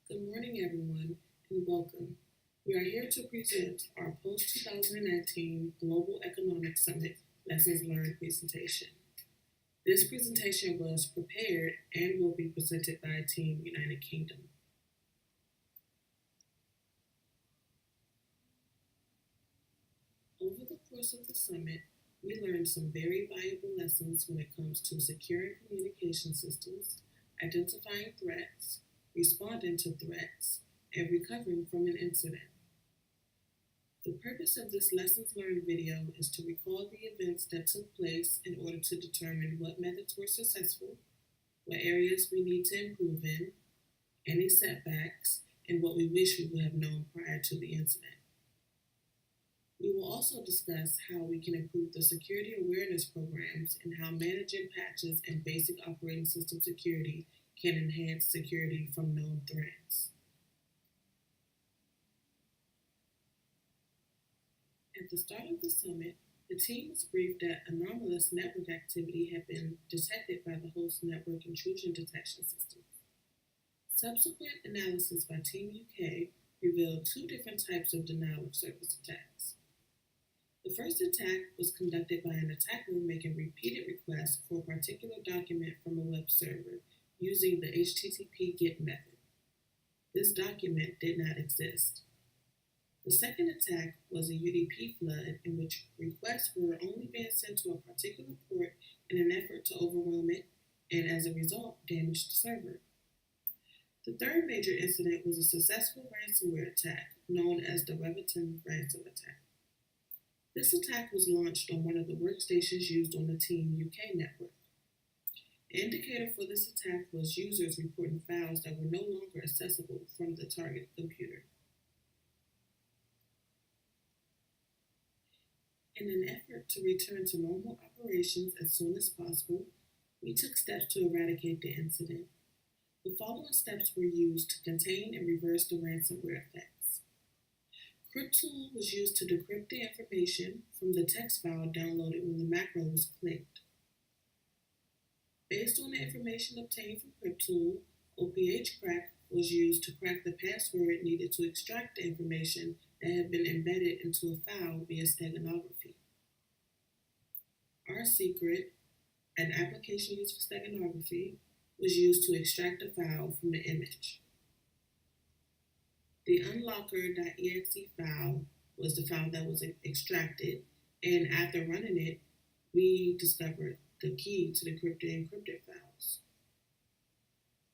Good morning, everyone, and welcome. We are here to present our post 2019 Global Economic Summit Lessons Learned presentation. This presentation was prepared and will be presented by Team United Kingdom. Over the course of the summit, we learned some very valuable lessons when it comes to securing communication systems, identifying threats, responding to threats, and recovering from an incident. The purpose of this lessons learned video is to recall the events that took place in order to determine what methods were successful, what areas we need to improve in, any setbacks, and what we wish we would have known prior to the incident. We will also discuss how we can improve the security awareness programs and how managing patches and basic operating system security can enhance security from known threats. At the start of the summit, the team was briefed that anomalous network activity had been detected by the host network intrusion detection system. Subsequent analysis by Team UK revealed two different types of denial of service attacks. The first attack was conducted by an attacker making repeated requests for a particular document from a web server using the HTTP GET method. This document did not exist. The second attack was a UDP flood in which requests were only being sent to a particular port in an effort to overwhelm it and as a result damage the server. The third major incident was a successful ransomware attack known as the Reverton ransom attack. This attack was launched on one of the workstations used on the Team UK network. The indicator for this attack was users reporting files that were no longer accessible from the target computer. In an effort to return to normal operations as soon as possible, we took steps to eradicate the incident. The following steps were used to contain and reverse the ransomware effects. CryptTool was used to decrypt the information from the text file downloaded when the macro was clicked. Based on the information obtained from CryptTool, OPH crack was used to crack the password needed to extract the information that had been embedded into a file via steganography. RSecret, an application used for steganography, was used to extract a file from the image. The unlocker.exe file was the file that was extracted, and after running it, we discovered the key to decrypt the encrypted files.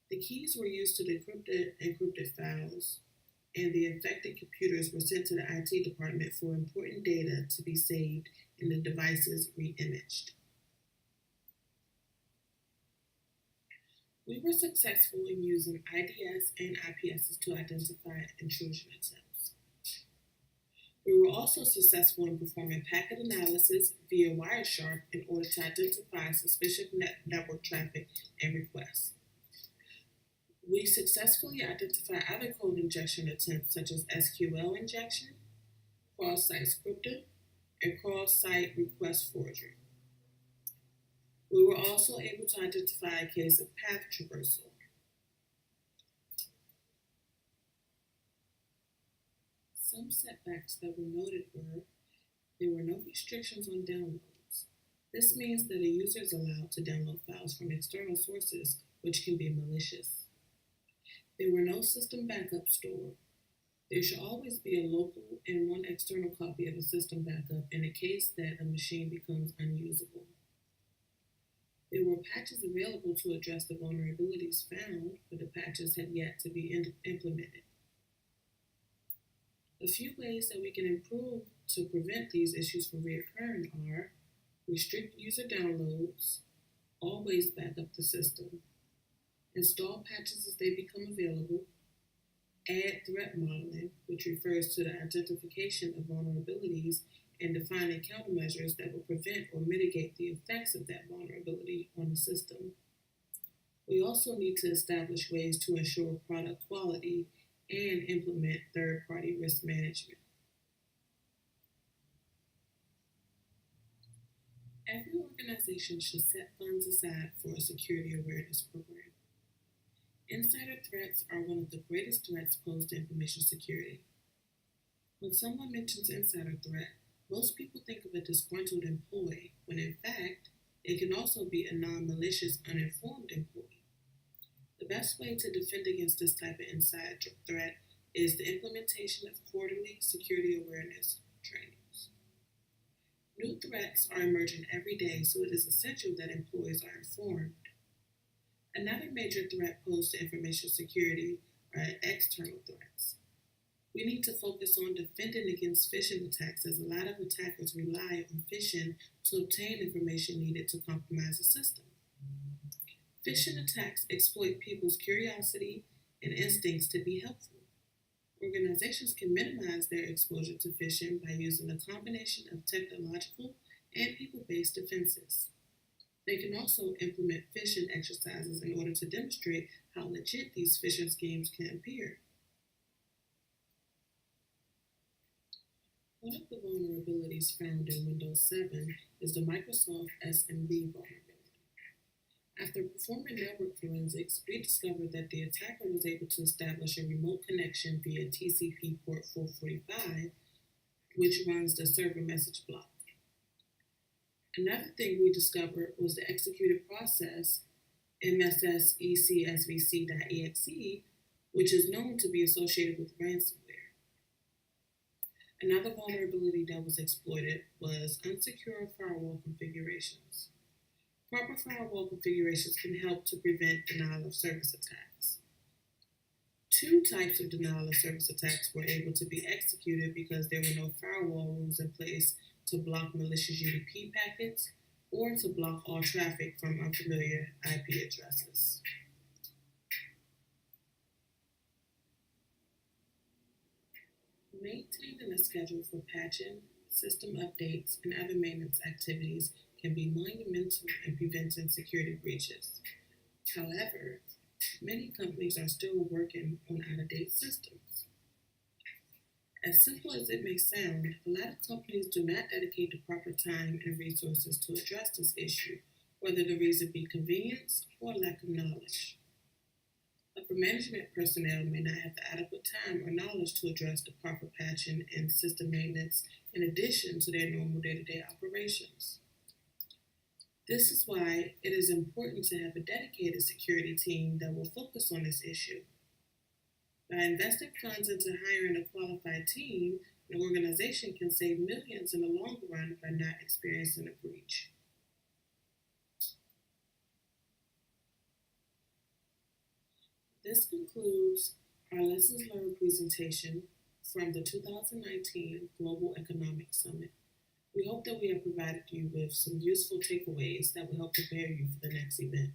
The keys were used to decrypt the encrypted files, and the infected computers were sent to the IT department for important data to be saved and the devices re-imaged. We were successful in using IDS and IPSs to identify intrusion attempts. We were also successful in performing packet analysis via Wireshark in order to identify suspicious network traffic and requests. We successfully identified other code injection attempts such as SQL injection, cross-site scripting, and cross-site request forgery. We were also able to identify a case of path traversal. Some setbacks that were noted were there were no restrictions on downloads. This means that a user is allowed to download files from external sources, which can be malicious. There were no system backups stored. There should always be a local and one external copy of a system backup in the case that a machine becomes unusable. There were patches available to address the vulnerabilities found, but the patches had yet to be implemented. A few ways that we can improve to prevent these issues from reoccurring are restrict user downloads, always back up the system, install patches as they become available, add threat modeling, which refers to the identification of vulnerabilities and defining countermeasures that will prevent or mitigate the effects of that vulnerability on the system. We also need to establish ways to ensure product quality and implement third-party risk management. Every organization should set funds aside for a security awareness program. Insider threats are one of the greatest threats posed to information security. When someone mentions insider threat, most people think of a disgruntled employee, when in fact, it can also be a non malicious, uninformed employee. The best way to defend against this type of insider threat is the implementation of quarterly security awareness trainings. New threats are emerging every day, so it is essential that employees are informed. Another major threat posed to information security are external threats. We need to focus on defending against phishing attacks, as a lot of attackers rely on phishing to obtain information needed to compromise a system. Phishing attacks exploit people's curiosity and instincts to be helpful. Organizations can minimize their exposure to phishing by using a combination of technological and people based defenses. They can also implement phishing exercises in order to demonstrate how legit these phishing schemes can appear. One of the vulnerabilities found in Windows 7 is the Microsoft SMB vulnerability. After performing network forensics, we discovered that the attacker was able to establish a remote connection via TCP port 445, which runs the server message block. Another thing we discovered was the executed process mssecsvc.exe, which is known to be associated with ransomware. Another vulnerability that was exploited was unsecure firewall configurations. Proper firewall configurations can help to prevent denial of service attacks. Two types of denial of service attacks were able to be executed because there were no firewall rules in place to block malicious UDP packets or to block all traffic from unfamiliar IP addresses. Maintaining a schedule for patching, system updates, and other maintenance activities can be monumental in preventing security breaches. However, many companies are still working on out-of-date systems. As simple as it may sound, a lot of companies do not dedicate the proper time and resources to address this issue, whether the reason be convenience or lack of knowledge. Upper management personnel may not have the adequate time or knowledge to address the proper patching and system maintenance in addition to their normal day-to-day operations. This is why it is important to have a dedicated security team that will focus on this issue. By investing funds into hiring a qualified team, an organization can save millions in the long run by not experiencing a breach. This concludes our Lessons Learned presentation from the 2019 Global Economic Summit. We hope that we have provided you with some useful takeaways that will help prepare you for the next event.